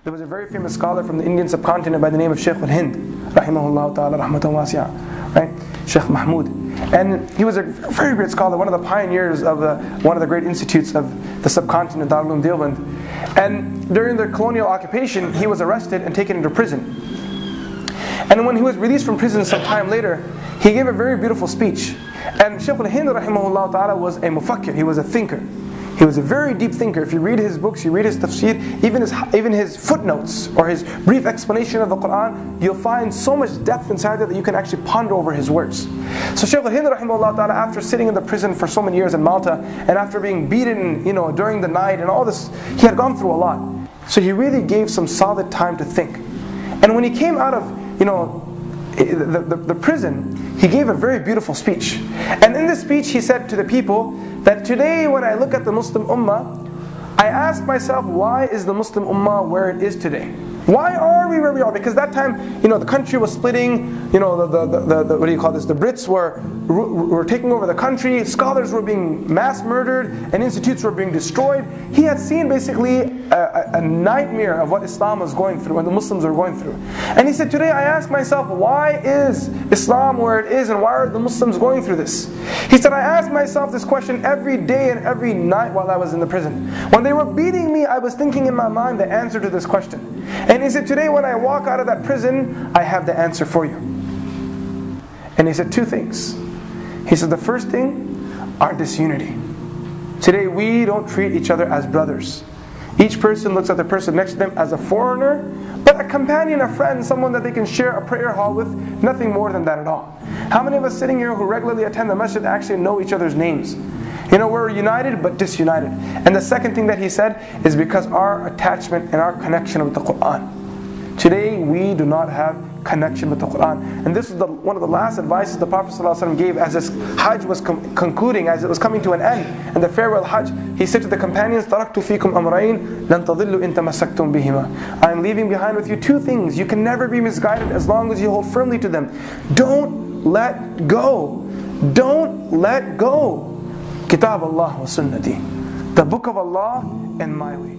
There was a very famous scholar from the Indian subcontinent by the name of Shaykh al-Hind, rahimahullah ta'ala, rahmatan wasi'ah, right? Shaykh Mahmud. And he was a very great scholar, one of the pioneers of one of the great institutes of the subcontinent, Darul Uloom Deoband. And during the colonial occupation, he was arrested and taken into prison. And when he was released from prison some time later, he gave a very beautiful speech. And Shaykh al-Hind, rahimahullah ta'ala, was a mufakkir, he was a thinker. He was a very deep thinker. If you read his books, you read his tafsir, even his footnotes or his brief explanation of the Qur'an, you'll find so much depth inside there that you can actually ponder over his words. So Shaykh al-Hind rahimahullah ta'ala, after sitting in the prison for so many years in Malta, and after being beaten, during the night and all this, he had gone through a lot. So he really gave some solid time to think. And when he came out of, the prison, he gave a very beautiful speech. And in this speech he said to the people that today when I look at the Muslim Ummah, I ask myself, why is the Muslim Ummah where it is today? Why are we where we are? Because that time, the country was splitting, the what do you call this? The Brits were taking over the country, scholars were being mass murdered, and institutes were being destroyed. He had seen basically a nightmare of what Islam was going through and the Muslims were going through. And he said, today I ask myself, why is Islam where it is and why are the Muslims going through this? He said, I asked myself this question every day and every night while I was in the prison. When they were beating me, I was thinking in my mind the answer to this question. And he said, today when I walk out of that prison, I have the answer for you. And he said two things. He said the first thing, our disunity. Today we don't treat each other as brothers. Each person looks at the person next to them as a foreigner, but a companion, a friend, someone that they can share a prayer hall with, nothing more than that at all. How many of us sitting here who regularly attend the masjid actually know each other's names? We're united but disunited. And the second thing that he said is because our attachment and our connection with the Qur'an. Today we do not have connection with the Qur'an. And this is one of the last advices the Prophet ﷺ gave as his Hajj was concluding, as it was coming to an end. And the farewell Hajj, he said to the companions, تَرَكْتُ فِيكُمْ أَمْرَيْنِ لَن تَضِلُّوا إِن تَمَسَّكْتُمْ بِهِمَا. I am leaving behind with you two things. You can never be misguided as long as you hold firmly to them. Don't let go. Don't let go. Kitab Allah wa Sunnati. The book of Allah and my way.